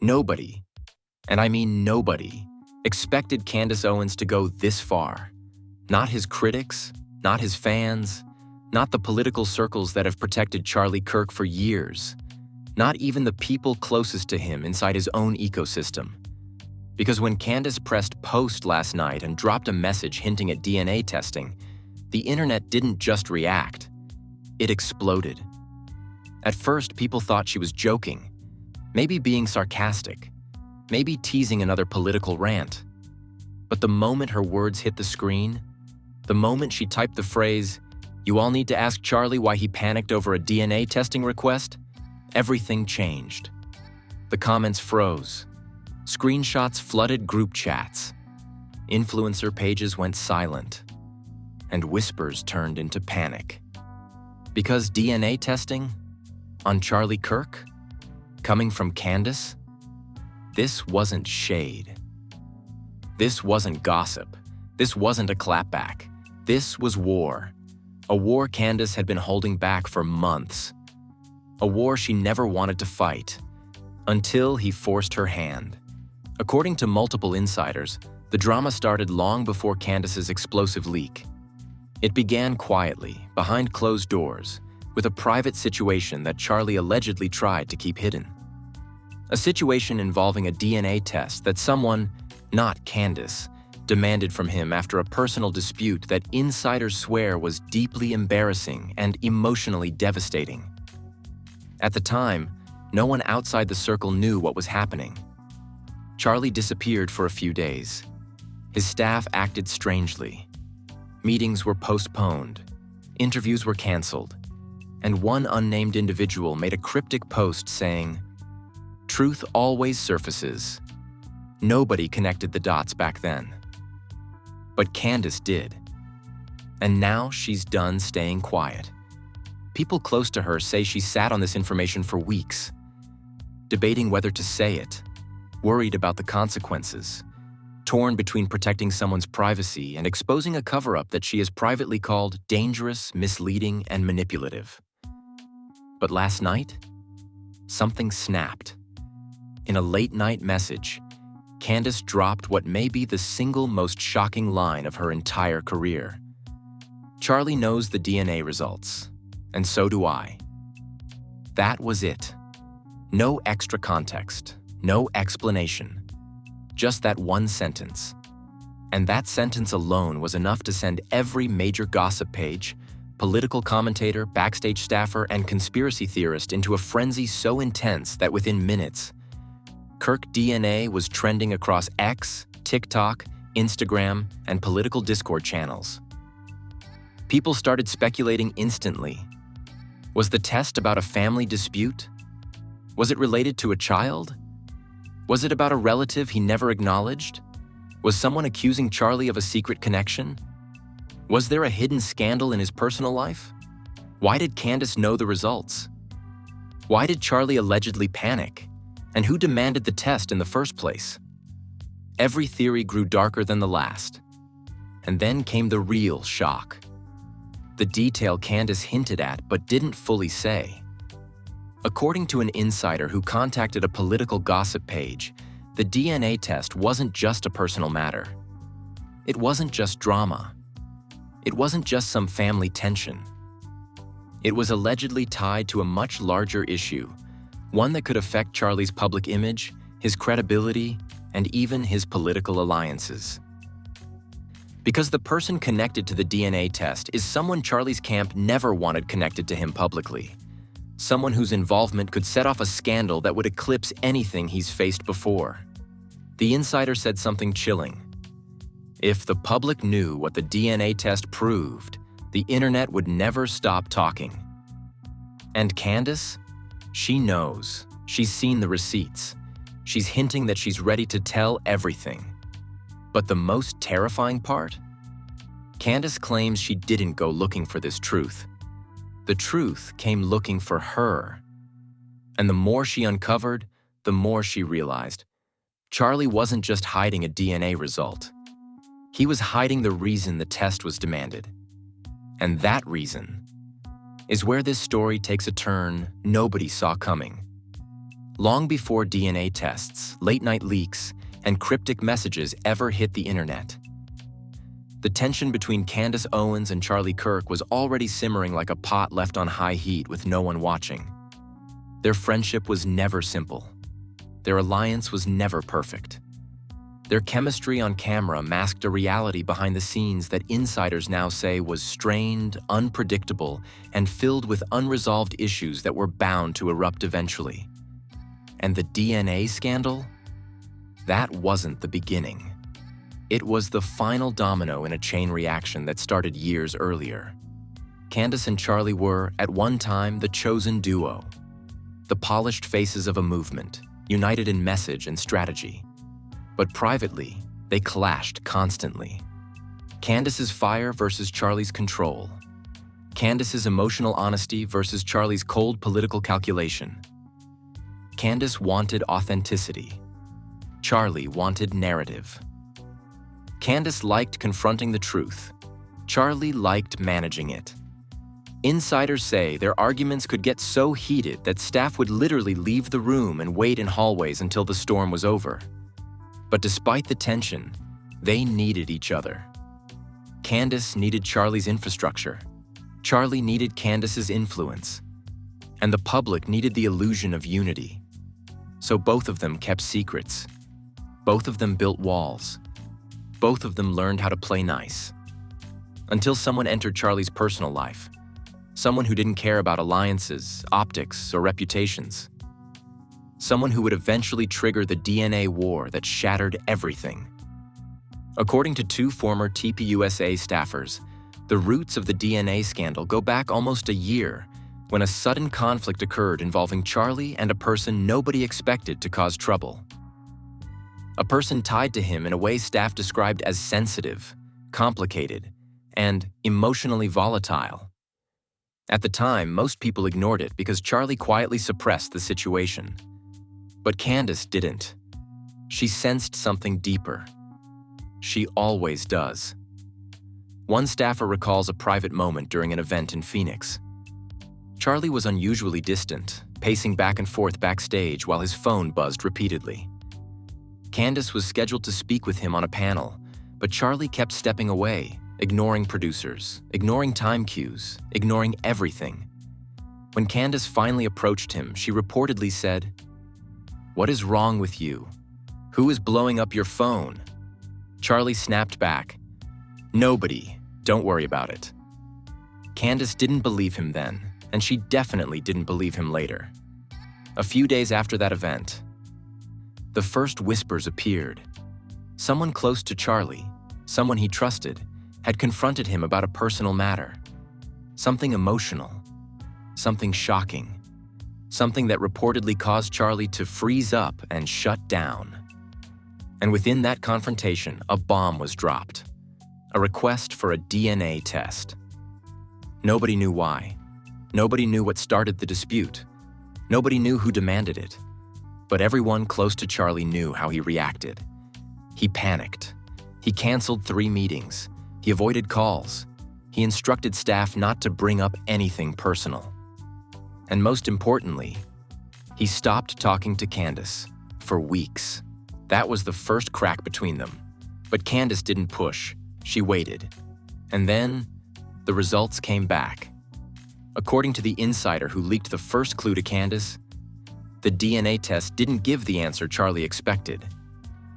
Nobody, and I mean nobody, expected Candace Owens to go this far. Not his critics, not his fans, not the political circles that have protected Charlie Kirk for years, not even the people closest to him inside his own ecosystem. Because when Candace pressed post last night and dropped a message hinting at DNA testing, the internet didn't just react, it exploded. At first, people thought she was joking, maybe being sarcastic, maybe teasing another political rant. But the moment her words hit the screen, the moment she typed the phrase, "You all need to ask Charlie why he panicked over a DNA testing request," everything changed. The comments froze. Screenshots flooded group chats. Influencer pages went silent. And whispers turned into panic. Because DNA testing on Charlie Kirk, coming from Candace, this wasn't shade. This wasn't gossip. This wasn't a clapback. This was war. A war Candace had been holding back for months. A war she never wanted to fight, until he forced her hand. According to multiple insiders, the drama started long before Candace's explosive leak. It began quietly, behind closed doors, with a private situation that Charlie allegedly tried to keep hidden. A situation involving a DNA test that someone, not Candace, demanded from him after a personal dispute that insiders swear was deeply embarrassing and emotionally devastating. At the time, no one outside the circle knew what was happening. Charlie disappeared for a few days. His staff acted strangely. Meetings were postponed, interviews were canceled, and one unnamed individual made a cryptic post saying, "Truth always surfaces." Nobody connected the dots back then. But Candace did. And now she's done staying quiet. People close to her say she sat on this information for weeks, debating whether to say it, worried about the consequences, torn between protecting someone's privacy and exposing a cover-up that she has privately called dangerous, misleading, and manipulative. But last night, something snapped. In a late-night message, Candace dropped what may be the single most shocking line of her entire career. Charlie knows the DNA results, and so do I. That was it. No extra context, no explanation, just that one sentence. And that sentence alone was enough to send every major gossip page, political commentator, backstage staffer, and conspiracy theorist into a frenzy so intense that within minutes, Kirk DNA was trending across X, TikTok, Instagram, and political Discord channels. People started speculating instantly. Was the test about a family dispute? Was it related to a child? Was it about a relative he never acknowledged? Was someone accusing Charlie of a secret connection? Was there a hidden scandal in his personal life? Why did Candace know the results? Why did Charlie allegedly panic? And who demanded the test in the first place? Every theory grew darker than the last. And then came the real shock. The detail Candace hinted at but didn't fully say. According to an insider who contacted a political gossip page, the DNA test wasn't just a personal matter. It wasn't just drama. It wasn't just some family tension. It was allegedly tied to a much larger issue, one that could affect Charlie's public image, his credibility, and even his political alliances. Because the person connected to the DNA test is someone Charlie's camp never wanted connected to him publicly. Someone whose involvement could set off a scandal that would eclipse anything he's faced before. The insider said something chilling. If the public knew what the DNA test proved, the internet would never stop talking. And Candace? She knows. She's seen the receipts. She's hinting that she's ready to tell everything. But the most terrifying part? Candace claims she didn't go looking for this truth. The truth came looking for her. And the more she uncovered, the more she realized. Charlie wasn't just hiding a DNA result. He was hiding the reason the test was demanded. And that reason is where this story takes a turn nobody saw coming. Long before DNA tests, late-night leaks, and cryptic messages ever hit the internet. The tension between Candace Owens and Charlie Kirk was already simmering like a pot left on high heat with no one watching. Their friendship was never simple. Their alliance was never perfect. Their chemistry on camera masked a reality behind the scenes that insiders now say was strained, unpredictable, and filled with unresolved issues that were bound to erupt eventually. And the DNA scandal? That wasn't the beginning. It was the final domino in a chain reaction that started years earlier. Candace and Charlie were, at one time, the chosen duo. The polished faces of a movement, united in message and strategy. But privately, they clashed constantly. Candace's fire versus Charlie's control. Candace's emotional honesty versus Charlie's cold political calculation. Candace wanted authenticity. Charlie wanted narrative. Candace liked confronting the truth. Charlie liked managing it. Insiders say their arguments could get so heated that staff would literally leave the room and wait in hallways until the storm was over. But despite the tension, they needed each other. Candace needed Charlie's infrastructure. Charlie needed Candace's influence. And the public needed the illusion of unity. So both of them kept secrets. Both of them built walls. Both of them learned how to play nice. Until someone entered Charlie's personal life. Someone who didn't care about alliances, optics, or reputations. Someone who would eventually trigger the DNA war that shattered everything. According to two former tpusa staffers, the roots of the DNA scandal go back almost a year when a sudden conflict occurred involving Charlie and a person nobody expected to cause trouble. A person tied to him in a way staff described as sensitive, complicated, and emotionally volatile. At the time, most people ignored it because Charlie quietly suppressed the situation. But Candace didn't. She sensed something deeper. She always does. One staffer recalls a private moment during an event in Phoenix. Charlie was unusually distant, pacing back and forth backstage while his phone buzzed repeatedly. Candace was scheduled to speak with him on a panel, but Charlie kept stepping away, ignoring producers, ignoring time cues, ignoring everything. When Candace finally approached him, she reportedly said, "What is wrong with you? Who is blowing up your phone?" Charlie snapped back, "Nobody, don't worry about it." Candace didn't believe him then, and she definitely didn't believe him later. A few days after that event, the first whispers appeared. Someone close to Charlie, someone he trusted, had confronted him about a personal matter. Something emotional, something shocking, something that reportedly caused Charlie to freeze up and shut down. And within that confrontation, a bomb was dropped. A request for a DNA test. Nobody knew why. Nobody knew what started the dispute. Nobody knew who demanded it. But everyone close to Charlie knew how he reacted. He panicked. He canceled 3 meetings. He avoided calls. He instructed staff not to bring up anything personal. And most importantly, he stopped talking to Candace for weeks. That was the first crack between them. But Candace didn't push. She waited. And then, the results came back. According to the insider who leaked the first clue to Candace, the DNA test didn't give the answer Charlie expected.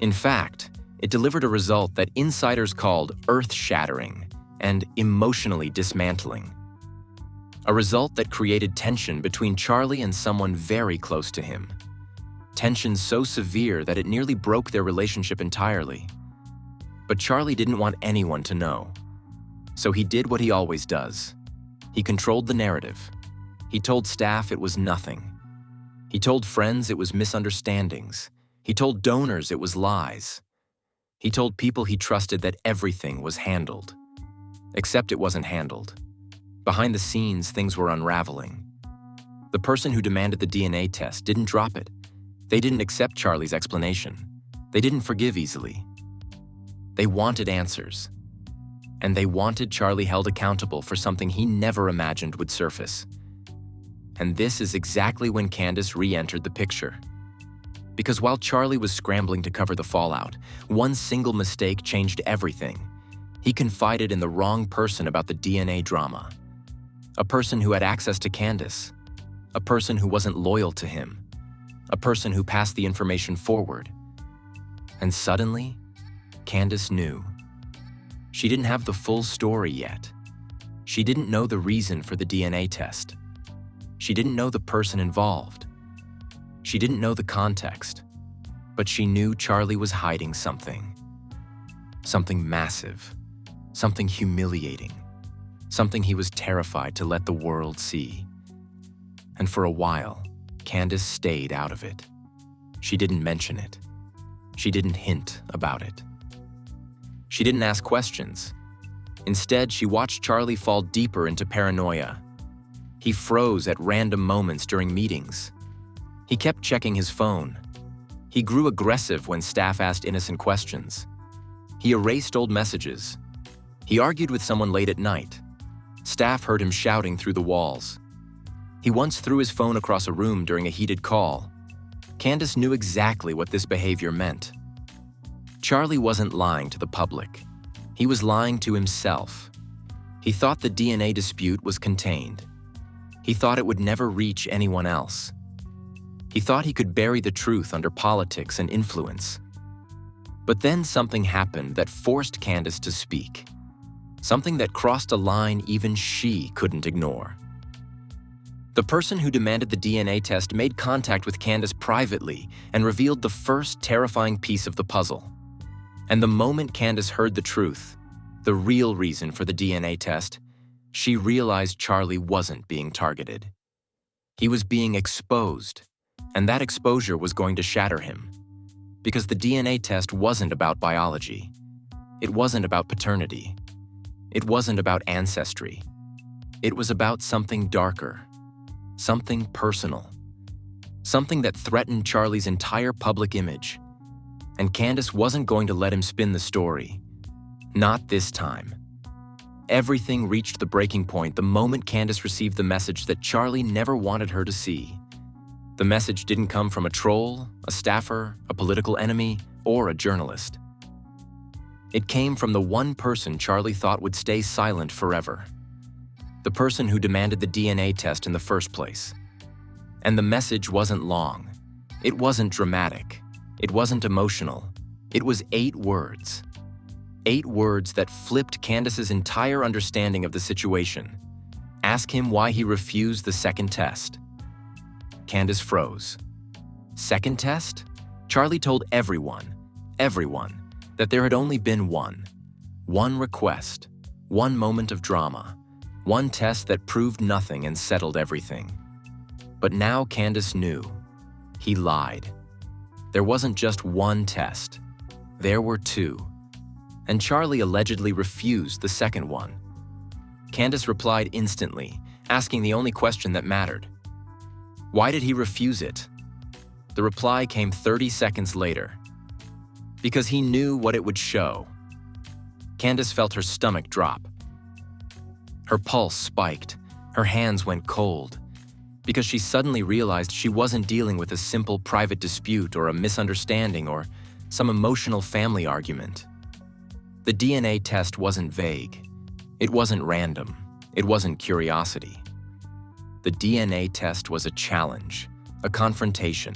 In fact, it delivered a result that insiders called earth-shattering and emotionally dismantling. A result that created tension between Charlie and someone very close to him. Tension so severe that it nearly broke their relationship entirely. But Charlie didn't want anyone to know. So he did what he always does. He controlled the narrative. He told staff it was nothing. He told friends it was misunderstandings. He told donors it was lies. He told people he trusted that everything was handled. Except it wasn't handled. Behind the scenes, things were unraveling. The person who demanded the DNA test didn't drop it. They didn't accept Charlie's explanation. They didn't forgive easily. They wanted answers. And they wanted Charlie held accountable for something he never imagined would surface. And this is exactly when Candace re-entered the picture. Because while Charlie was scrambling to cover the fallout, one single mistake changed everything. He confided in the wrong person about the DNA drama. A person who had access to Candace. A person who wasn't loyal to him. A person who passed the information forward. And suddenly, Candace knew. She didn't have the full story yet. She didn't know the reason for the DNA test. She didn't know the person involved. She didn't know the context. But she knew Charlie was hiding something. Something massive. Something humiliating. Something he was terrified to let the world see. And for a while, Candace stayed out of it. She didn't mention it. She didn't hint about it. She didn't ask questions. Instead, she watched Charlie fall deeper into paranoia. He froze at random moments during meetings. He kept checking his phone. He grew aggressive when staff asked innocent questions. He erased old messages. He argued with someone late at night. Staff heard him shouting through the walls. He once threw his phone across a room during a heated call. Candace knew exactly what this behavior meant. Charlie wasn't lying to the public. He was lying to himself. He thought the DNA dispute was contained. He thought it would never reach anyone else. He thought he could bury the truth under politics and influence. But then something happened that forced Candace to speak. Something that crossed a line even she couldn't ignore. The person who demanded the DNA test made contact with Candace privately and revealed the first terrifying piece of the puzzle. And the moment Candace heard the truth, the real reason for the DNA test, she realized Charlie wasn't being targeted. He was being exposed, and that exposure was going to shatter him. Because the DNA test wasn't about biology. It wasn't about paternity. It wasn't about ancestry. It was about something darker. Something personal. Something that threatened Charlie's entire public image. And Candace wasn't going to let him spin the story. Not this time. Everything reached the breaking point the moment Candace received the message that Charlie never wanted her to see. The message didn't come from a troll, a staffer, a political enemy, or a journalist. It came from the one person Charlie thought would stay silent forever. The person who demanded the DNA test in the first place. And the message wasn't long. It wasn't dramatic. It wasn't emotional. It was 8 words. 8 words that flipped Candace's entire understanding of the situation. Ask him why he refused the second test. Candace froze. Second test? Charlie told everyone, that there had only been one request, one moment of drama, one test that proved nothing and settled everything. But now Candace knew. He lied. There wasn't just one test. There were 2. And Charlie allegedly refused the second one. Candace replied instantly, asking the only question that mattered. Why did he refuse it? The reply came 30 seconds later. Because he knew what it would show. Candace felt her stomach drop. Her pulse spiked. Her hands went cold. Because she suddenly realized she wasn't dealing with a simple private dispute or a misunderstanding or some emotional family argument. The DNA test wasn't vague. It wasn't random. It wasn't curiosity. The DNA test was a challenge, a confrontation,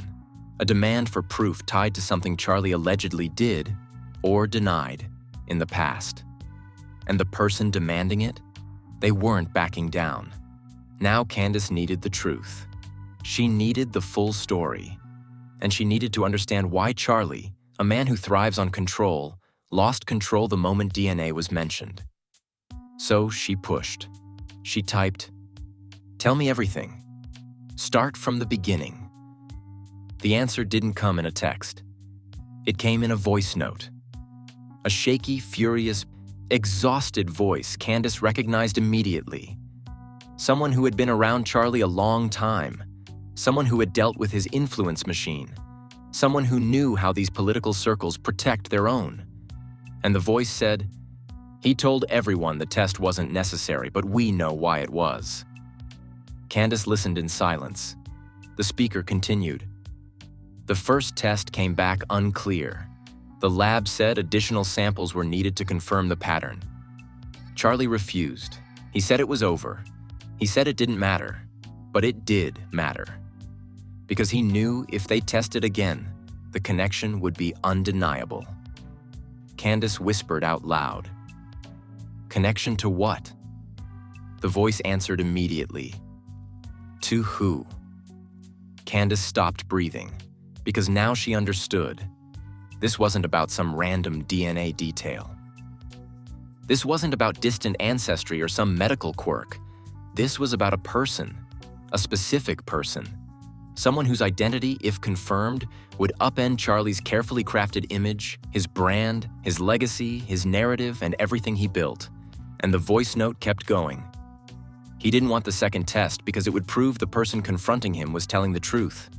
a demand for proof tied to something Charlie allegedly did or denied in the past. And the person demanding it, they weren't backing down. Now Candace needed the truth. She needed the full story. And she needed to understand why Charlie, a man who thrives on control, lost control the moment DNA was mentioned. So she pushed. She typed, "Tell me everything. Start from the beginning." The answer didn't come in a text. It came in a voice note. A shaky, furious, exhausted voice Candace recognized immediately. Someone who had been around Charlie a long time. Someone who had dealt with his influence machine. Someone who knew how these political circles protect their own. And the voice said, "He told everyone the test wasn't necessary, but we know why it was." Candace listened in silence. The speaker continued, The first test came back unclear. The lab said additional samples were needed to confirm the pattern. Charlie refused. He said it was over. He said it didn't matter. But it did matter. Because he knew if they tested again, the connection would be undeniable. Candace whispered out loud. Connection to what? The voice answered immediately. To who? Candace stopped breathing, because now she understood. This wasn't about some random DNA detail. This wasn't about distant ancestry or some medical quirk. This was about a person, a specific person, someone whose identity, if confirmed, would upend Charlie's carefully crafted image, his brand, his legacy, his narrative, and everything he built. And the voice note kept going. He didn't want the second test because it would prove the person confronting him was telling the truth.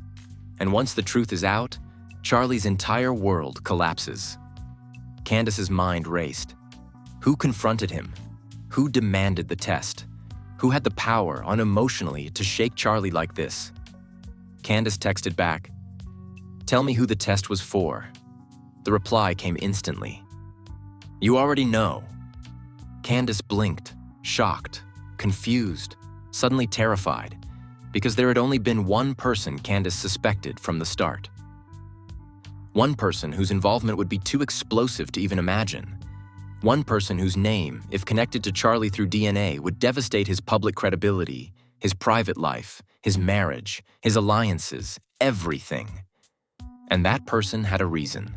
And once the truth is out, Charlie's entire world collapses. Candace's mind raced. Who confronted him? Who demanded the test? Who had the power, unemotionally, to shake Charlie like this? Candace texted back, "Tell me who the test was for." The reply came instantly. "You already know." Candace blinked, shocked, confused, suddenly terrified, because there had only been one person Candace suspected from the start. One person whose involvement would be too explosive to even imagine. One person whose name, if connected to Charlie through DNA, would devastate his public credibility, his private life, his marriage, his alliances, everything. And that person had a reason,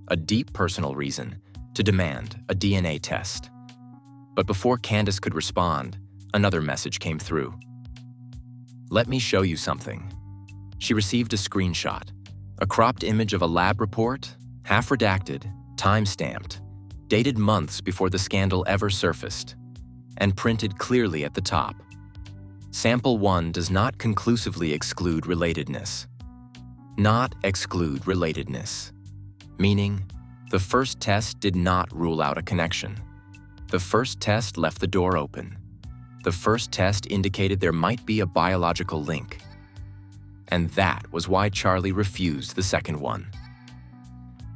a deep personal reason, to demand a DNA test. But before Candace could respond, another message came through. "Let me show you something." She received a screenshot, a cropped image of a lab report, half redacted, time-stamped, dated months before the scandal ever surfaced, and printed clearly at the top. Sample 1 does not conclusively exclude relatedness. Not exclude relatedness. Meaning, the first test did not rule out a connection. The first test left the door open. The first test indicated there might be a biological link. And that was why Charlie refused the second one.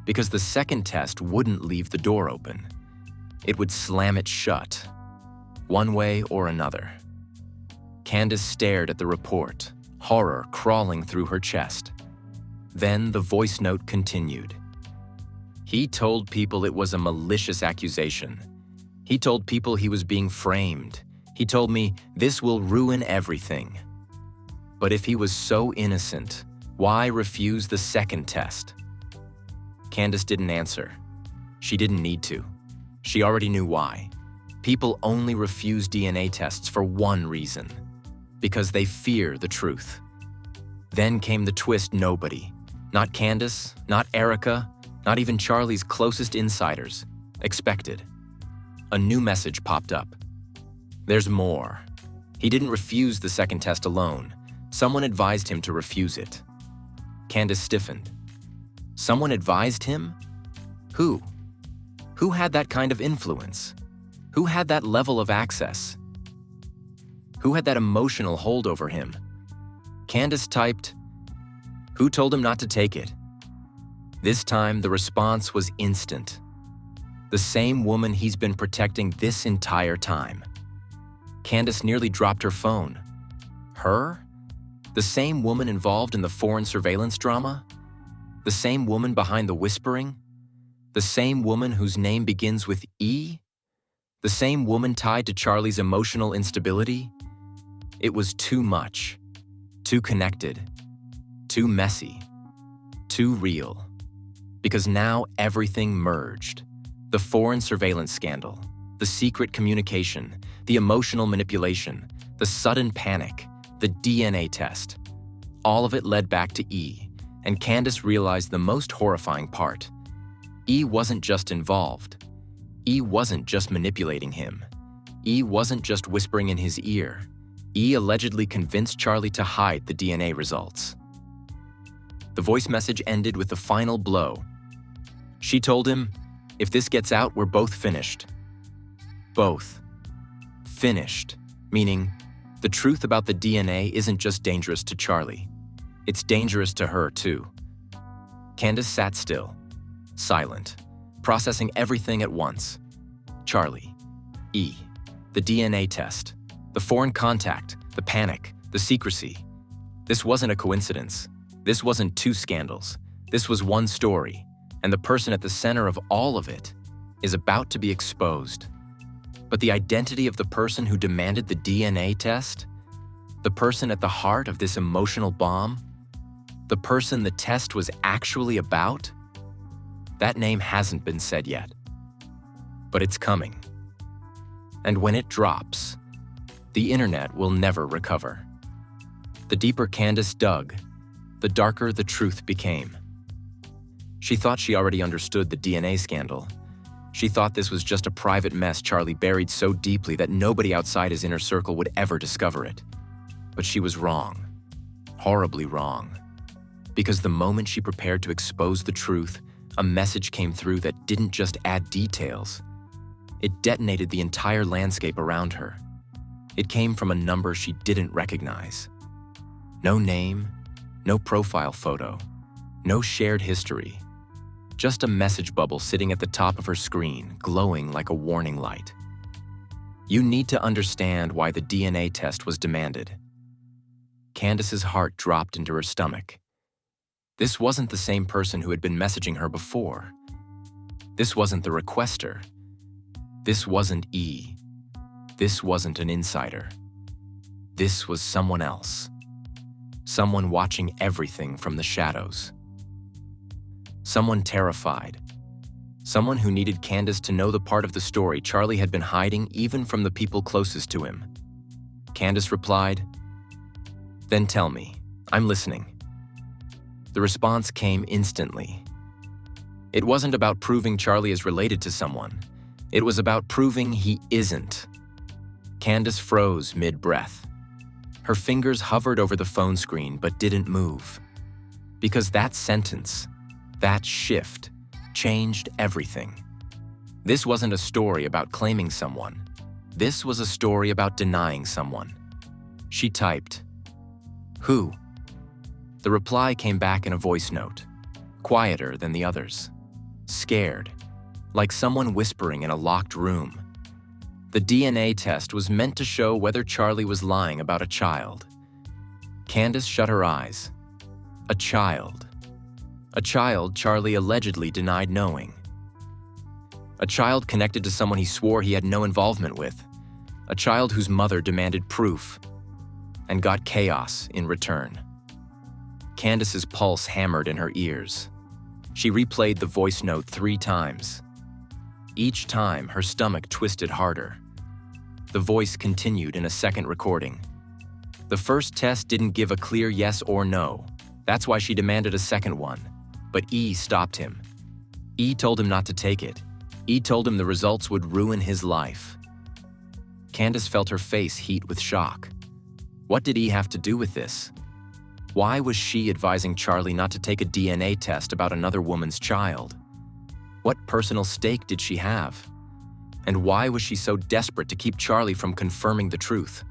Because the second test wouldn't leave the door open. It would slam it shut, one way or another. Candace stared at the report, horror crawling through her chest. Then the voice note continued. "He told people it was a malicious accusation. He told people he was being framed. He told me, this will ruin everything. But if he was so innocent, why refuse the second test?" Candace didn't answer. She didn't need to. She already knew why. People only refuse DNA tests for one reason. Because they fear the truth. Then came the twist nobody, not Candace, not Erica, not even Charlie's closest insiders, expected. A new message popped up. There's more. He didn't refuse the second test alone. Someone advised him to refuse it. Candace stiffened. Someone advised him? Who? Who had that kind of influence? Who had that level of access? Who had that emotional hold over him? Candace typed, "Who told him not to take it?" This time, the response was instant. The same woman he's been protecting this entire time. Candace nearly dropped her phone. Her? The same woman involved in the foreign surveillance drama? The same woman behind the whispering? The same woman whose name begins with E? The same woman tied to Charlie's emotional instability? It was too much, too connected, too messy, too real. Because now everything merged. The foreign surveillance scandal, the secret communication, the emotional manipulation, the sudden panic, the DNA test. All of it led back to E, and Candace realized the most horrifying part. E wasn't just involved. E wasn't just manipulating him. E wasn't just whispering in his ear. E allegedly convinced Charlie to hide the DNA results. The voice message ended with the final blow. She told him, "If this gets out, we're both finished." Both. Finished, meaning the truth about the DNA isn't just dangerous to Charlie. It's dangerous to her, too. Candace sat still, silent, processing everything at once. Charlie, E, the DNA test, the foreign contact, the panic, the secrecy. This wasn't a coincidence. This wasn't two scandals. This was one story, and the person at the center of all of it is about to be exposed. But the identity of the person who demanded the DNA test, the person at the heart of this emotional bomb, the person the test was actually about, that name hasn't been said yet. But it's coming. And when it drops, the internet will never recover. The deeper Candace dug, the darker the truth became. She thought she already understood the DNA scandal. She thought this was just a private mess Charlie buried so deeply that nobody outside his inner circle would ever discover it. But she was wrong. Horribly wrong. Because the moment she prepared to expose the truth, a message came through that didn't just add details. It detonated the entire landscape around her. It came from a number she didn't recognize. No name, no profile photo, no shared history. Just a message bubble sitting at the top of her screen, glowing like a warning light. You need to understand why the DNA test was demanded. Candace's heart dropped into her stomach. This wasn't the same person who had been messaging her before. This wasn't the requester. This wasn't E. This wasn't an insider. This was someone else. Someone watching everything from the shadows. Someone terrified. Someone who needed Candace to know the part of the story Charlie had been hiding even from the people closest to him. Candace replied, "Then tell me. I'm listening." The response came instantly. It wasn't about proving Charlie is related to someone. It was about proving he isn't. Candace froze mid-breath. Her fingers hovered over the phone screen but didn't move. Because that sentence, that shift, changed everything. This wasn't a story about claiming someone. This was a story about denying someone. She typed, "Who?" The reply came back in a voice note, quieter than the others. Scared, like someone whispering in a locked room. The DNA test was meant to show whether Charlie was lying about a child. Candace shut her eyes. A child. A child Charlie allegedly denied knowing. A child connected to someone he swore he had no involvement with. A child whose mother demanded proof and got chaos in return. Candace's pulse hammered in her ears. She replayed the voice note 3 times. Each time, her stomach twisted harder. The voice continued in a second recording. The first test didn't give a clear yes or no. That's why she demanded a second one. But E stopped him. E told him not to take it. E told him the results would ruin his life. Candace felt her face heat with shock. What did E have to do with this? Why was she advising Charlie not to take a DNA test about another woman's child? What personal stake did she have? And why was she so desperate to keep Charlie from confirming the truth?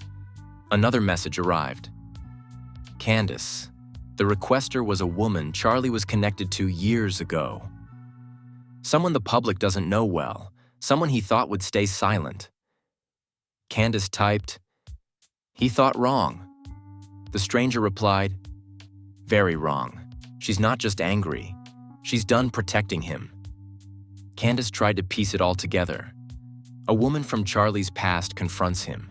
Another message arrived. Candace, the requester was a woman Charlie was connected to years ago. Someone the public doesn't know well, someone he thought would stay silent. Candace typed, "He thought wrong." The stranger replied, "Very wrong. She's not just angry. She's done protecting him." Candace tried to piece it all together. A woman from Charlie's past confronts him,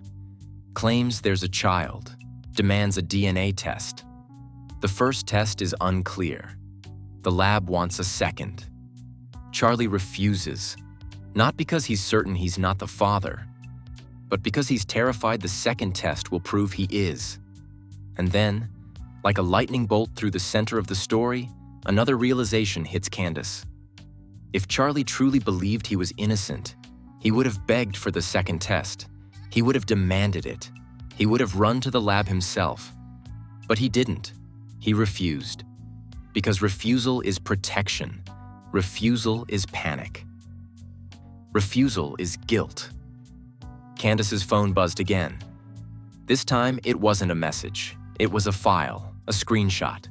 claims there's a child, demands a DNA test. The first test is unclear. The lab wants a second. Charlie refuses, not because he's certain he's not the father, but because he's terrified the second test will prove he is. And then, like a lightning bolt through the center of the story, another realization hits Candace. If Charlie truly believed he was innocent, he would have begged for the second test. He would have demanded it. He would have run to the lab himself. But he didn't. He refused. Because refusal is protection. Refusal is panic. Refusal is guilt. Candace's phone buzzed again. This time, it wasn't a message. It was a file, a screenshot.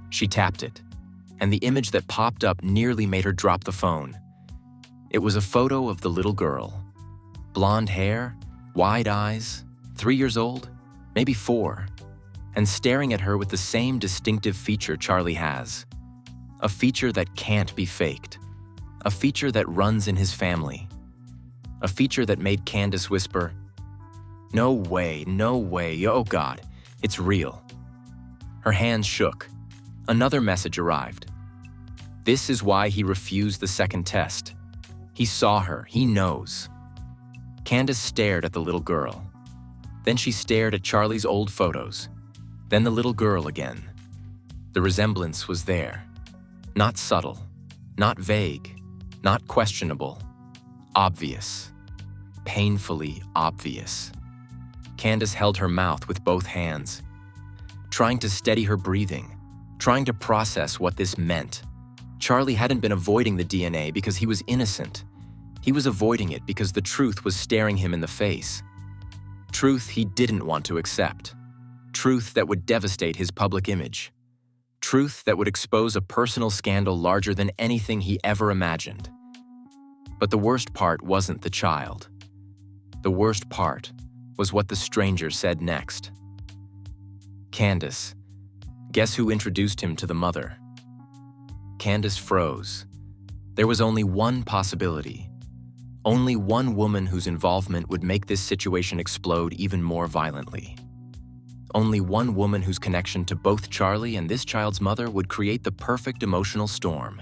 She tapped it. and the image that popped up nearly made her drop the phone. It was a photo of the little girl. Blonde hair, wide eyes, 3 years old, maybe 4, and staring at her with the same distinctive feature Charlie has. A feature that can't be faked. A feature that runs in his family. A feature that made Candace whisper, "No way, no way, oh God, it's real." Her hands shook. Another message arrived. This is why he refused the second test. He saw her, he knows. Candace stared at the little girl. Then she stared at Charlie's old photos. Then the little girl again. The resemblance was there. Not subtle, not vague, not questionable. Obvious. Painfully obvious. Candace held her mouth with both hands, trying to steady her breathing, trying to process what this meant. Charlie hadn't been avoiding the DNA because he was innocent. He was avoiding it because the truth was staring him in the face. Truth he didn't want to accept. Truth that would devastate his public image. Truth that would expose a personal scandal larger than anything he ever imagined. But the worst part wasn't the child. The worst part was what the stranger said next. Candace. Guess who introduced him to the mother? Candace froze. There was only one possibility. Only one woman whose involvement would make this situation explode even more violently. Only one woman whose connection to both Charlie and this child's mother would create the perfect emotional storm.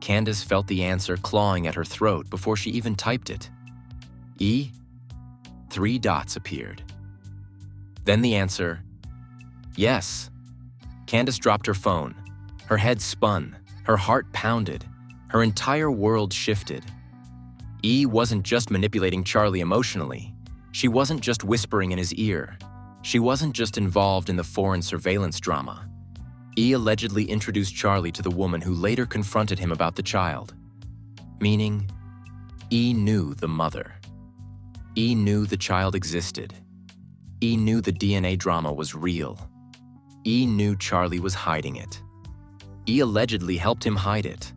Candace felt the answer clawing at her throat before she even typed it. E? 3 dots appeared. Then the answer, yes. Candace dropped her phone. Her head spun, her heart pounded, her entire world shifted. E wasn't just manipulating Charlie emotionally. She wasn't just whispering in his ear. She wasn't just involved in the foreign surveillance drama. E allegedly introduced Charlie to the woman who later confronted him about the child. Meaning, E knew the mother. E knew the child existed. E knew the DNA drama was real. E knew Charlie was hiding it. E allegedly helped him hide it.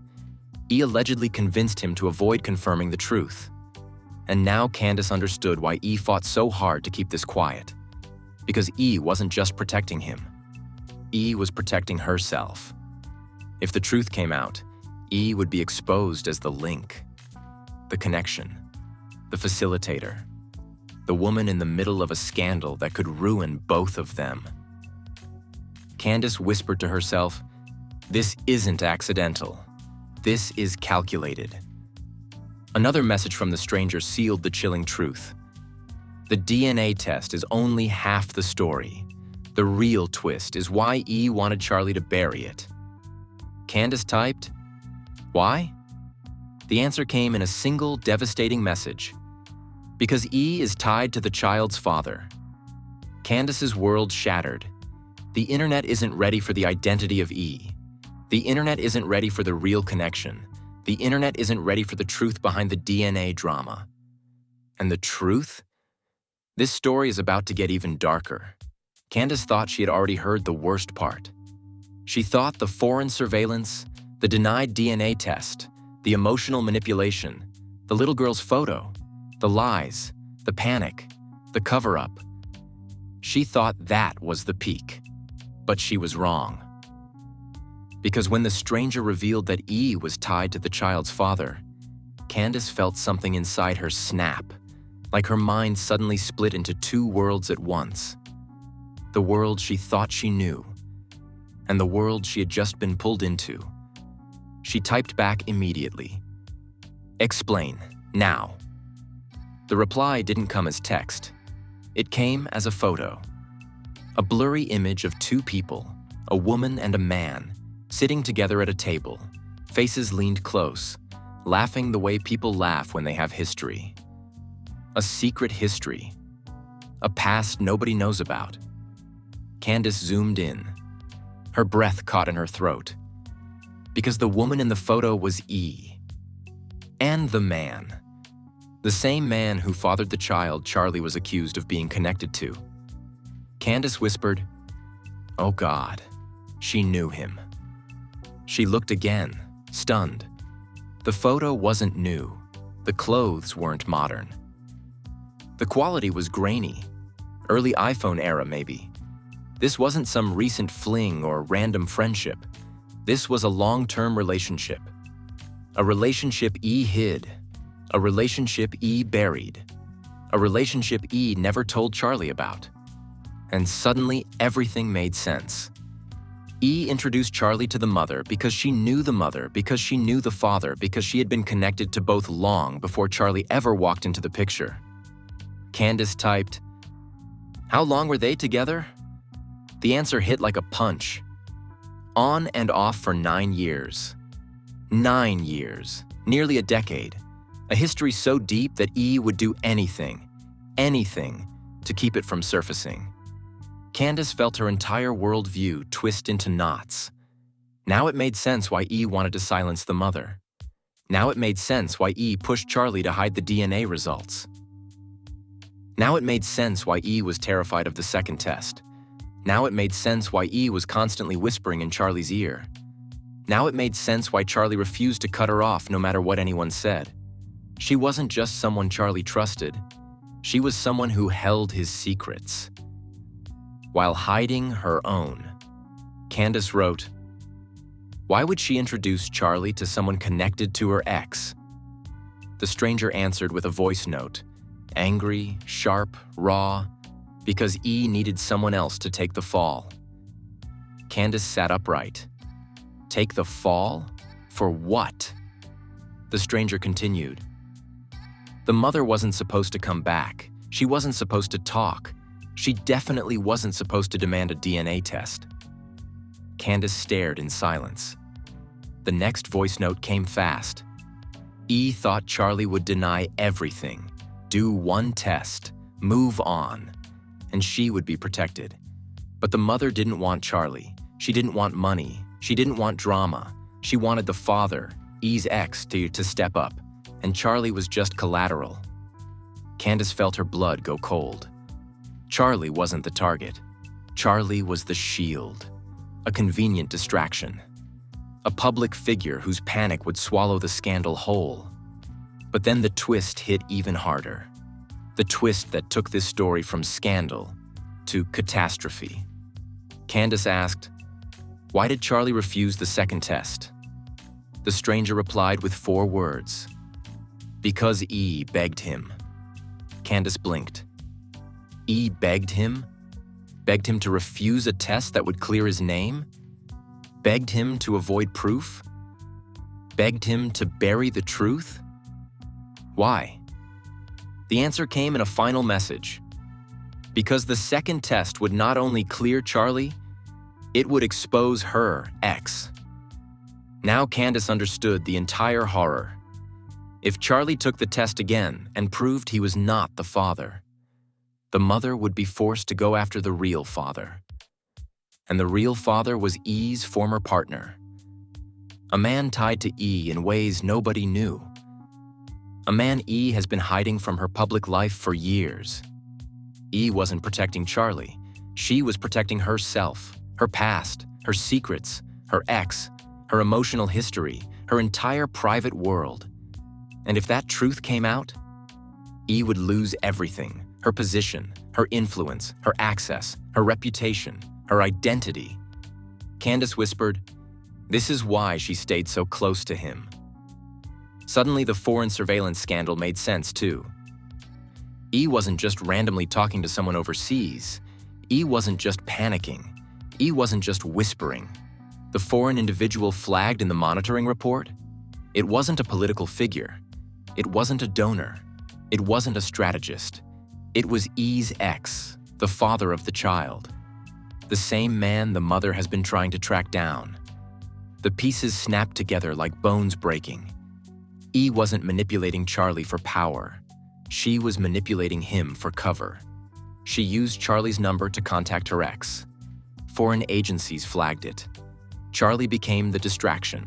E allegedly convinced him to avoid confirming the truth. And now Candace understood why E fought so hard to keep this quiet. Because E wasn't just protecting him. E was protecting herself. If the truth came out, E would be exposed as the link, the connection, the facilitator, the woman in the middle of a scandal that could ruin both of them. Candace whispered to herself, "This isn't accidental. This is calculated." Another message from the stranger sealed the chilling truth. The DNA test is only half the story. The real twist is why E wanted Charlie to bury it. Candace typed, "Why?" The answer came in a single devastating message. Because E is tied to the child's father. Candace's world shattered. The internet isn't ready for the identity of E. The internet isn't ready for the real connection. The internet isn't ready for the truth behind the DNA drama. And the truth? This story is about to get even darker. Candace thought she had already heard the worst part. She thought the foreign surveillance, the denied DNA test, the emotional manipulation, the little girl's photo, the lies, the panic, the cover-up. She thought that was the peak. But she was wrong. Because when the stranger revealed that E was tied to the child's father, Candace felt something inside her snap, like her mind suddenly split into 2 worlds at once. The world she thought she knew, and the world she had just been pulled into. She typed back immediately. "Explain, now." The reply didn't come as text. It came as a photo. A blurry image of 2 people, a woman and a man, sitting together at a table, faces leaned close, laughing the way people laugh when they have history. A secret history. A past nobody knows about. Candace zoomed in. Her breath caught in her throat. Because the woman in the photo was E. And the man. The same man who fathered the child Charlie was accused of being connected to. Candace whispered, "Oh God, she knew him. She looked again, stunned. The photo wasn't new. The clothes weren't modern. The quality was grainy. Early iPhone era, maybe. This wasn't some recent fling or random friendship. This was a long-term relationship. A relationship E hid. A relationship E buried. A relationship E never told Charlie about. And suddenly, everything made sense. E introduced Charlie to the mother because she knew the mother, because she knew the father, because she had been connected to both long before Charlie ever walked into the picture. Candace typed, "How long were they together?" The answer hit like a punch. On and off for 9 years. 9 years, nearly a decade. A history so deep that E would do anything, to keep it from surfacing. Candace felt her entire worldview twist into knots. Now it made sense why E wanted to silence the mother. Now it made sense why E pushed Charlie to hide the DNA results. Now it made sense why E was terrified of the second test. Now it made sense why E was constantly whispering in Charlie's ear. Now it made sense why Charlie refused to cut her off no matter what anyone said. She wasn't just someone Charlie trusted. She was someone who held his secrets, while hiding her own. Candace wrote, "Why would she introduce Charlie to someone connected to her ex?" The stranger answered with a voice note, angry, sharp, raw, because E needed someone else to take the fall. Candace sat upright. Take the fall? For what? The stranger continued, "The mother wasn't supposed to come back. She wasn't supposed to talk. She definitely wasn't supposed to demand a DNA test." Candace stared in silence. The next voice note came fast. E thought Charlie would deny everything, do one test, move on, and she would be protected. But the mother didn't want Charlie. She didn't want money. She didn't want drama. She wanted the father, E's ex, to step up, and Charlie was just collateral. Candace felt her blood go cold. Charlie wasn't the target. Charlie was the shield, a convenient distraction, a public figure whose panic would swallow the scandal whole. But then the twist hit even harder. The twist that took this story from scandal to catastrophe. Candace asked, "Why did Charlie refuse the second test?" The stranger replied with 4 words, "Because E begged him." Candace blinked. E begged him? Begged him to refuse a test that would clear his name? Begged him to avoid proof? Begged him to bury the truth? Why? The answer came in a final message. Because the second test would not only clear Charlie, it would expose her ex. Now Candace understood the entire horror. If Charlie took the test again and proved he was not the father, the mother would be forced to go after the real father. And the real father was E's former partner. A man tied to E in ways nobody knew. A man E has been hiding from her public life for years. E wasn't protecting Charlie. She was protecting herself, her past, her secrets, her ex, her emotional history, her entire private world. And if that truth came out, E would lose everything: her position, her influence, her access, her reputation, her identity. Candace whispered, "This is why she stayed so close to him." Suddenly, the foreign surveillance scandal made sense, too. E wasn't just randomly talking to someone overseas. E wasn't just panicking. E wasn't just whispering. The foreign individual flagged in the monitoring report? It wasn't a political figure. It wasn't a donor. It wasn't a strategist. It was E's ex, the father of the child. The same man the mother has been trying to track down. The pieces snapped together like bones breaking. E wasn't manipulating Charlie for power. She was manipulating him for cover. She used Charlie's number to contact her ex. Foreign agencies flagged it. Charlie became the distraction.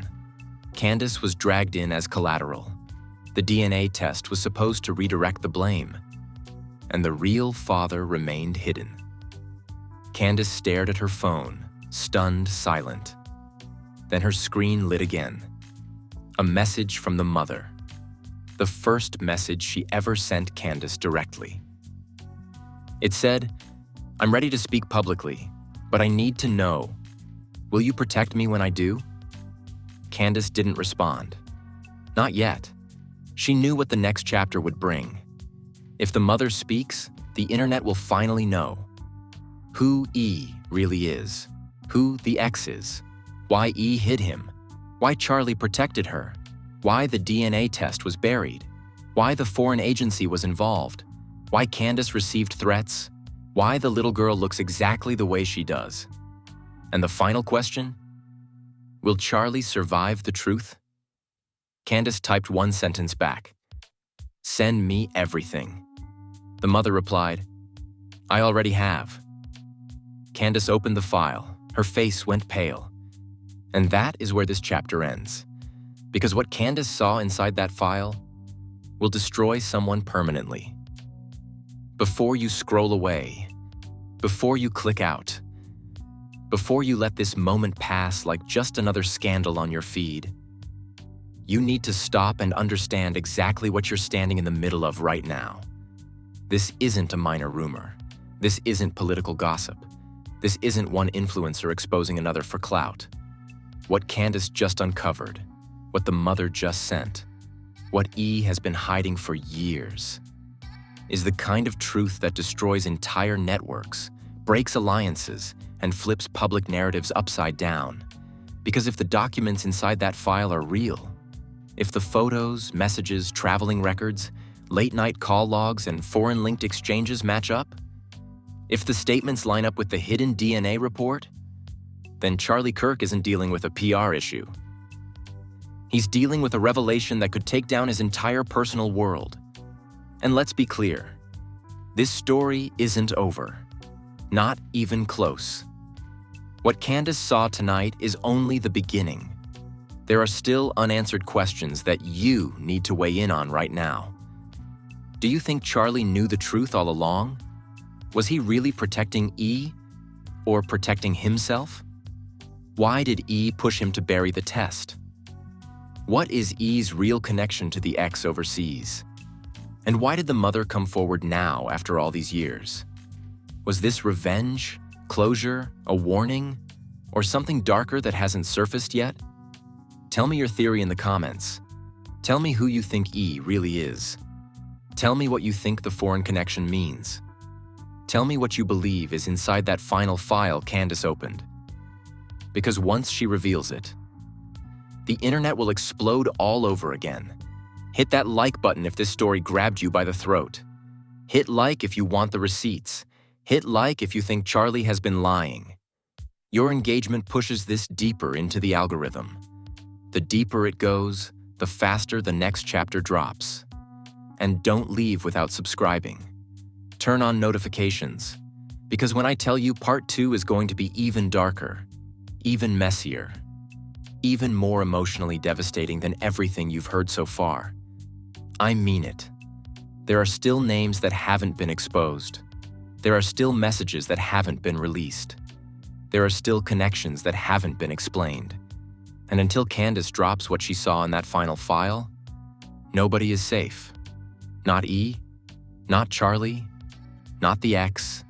Candace was dragged in as collateral. The DNA test was supposed to redirect the blame. And the real father remained hidden. Candace stared at her phone, stunned, silent. Then her screen lit again. A message from the mother. The first message she ever sent Candace directly. It said, "I'm ready to speak publicly, but I need to know. Will you protect me when I do?" Candace didn't respond. Not yet. She knew what the next chapter would bring. If the mother speaks, the internet will finally know who E really is, who the X is, why E hid him, why Charlie protected her, why the DNA test was buried, why the foreign agency was involved, why Candace received threats, why the little girl looks exactly the way she does. And the final question? Will Charlie survive the truth? Candace typed one sentence back. "Send me everything." The mother replied, "I already have." Candace opened the file. Her face went pale. And that is where this chapter ends. Because what Candace saw inside that file will destroy someone permanently. Before you scroll away, before you click out, before you let this moment pass like just another scandal on your feed, you need to stop and understand exactly what you're standing in the middle of right now. This isn't a minor rumor. This isn't political gossip. This isn't one influencer exposing another for clout. What Candace just uncovered, what the mother just sent, what E has been hiding for years, is the kind of truth that destroys entire networks, breaks alliances, and flips public narratives upside down. Because if the documents inside that file are real, if the photos, messages, traveling records, late-night call logs, and foreign-linked exchanges match up, if the statements line up with the hidden DNA report, then Charlie Kirk isn't dealing with a PR issue. He's dealing with a revelation that could take down his entire personal world. And let's be clear, this story isn't over. Not even close. What Candace saw tonight is only the beginning. There are still unanswered questions that you need to weigh in on right now. Do you think Charlie knew the truth all along? Was he really protecting E or protecting himself? Why did E push him to bury the test? What is E's real connection to the X overseas? And why did the mother come forward now after all these years? Was this revenge, closure, a warning, or something darker that hasn't surfaced yet? Tell me your theory in the comments. Tell me who you think E really is. Tell me what you think the foreign connection means. Tell me what you believe is inside that final file Candace opened. Because once she reveals it, the internet will explode all over again. Hit that like button if this story grabbed you by the throat. Hit like if you want the receipts. Hit like if you think Charlie has been lying. Your engagement pushes this deeper into the algorithm. The deeper it goes, the faster the next chapter drops. And don't leave without subscribing. Turn on notifications, because when I tell you part 2 is going to be even darker, even messier, even more emotionally devastating than everything you've heard so far. I mean it. There are still names that haven't been exposed. There are still messages that haven't been released. There are still connections that haven't been explained. And until Candace drops what she saw in that final file, nobody is safe. Not E, not Charlie, not the X,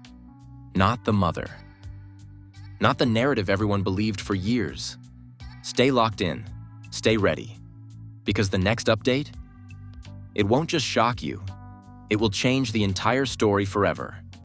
not the mother. Not the narrative everyone believed for years. Stay locked in, stay ready. Because the next update, it won't just shock you, it will change the entire story forever.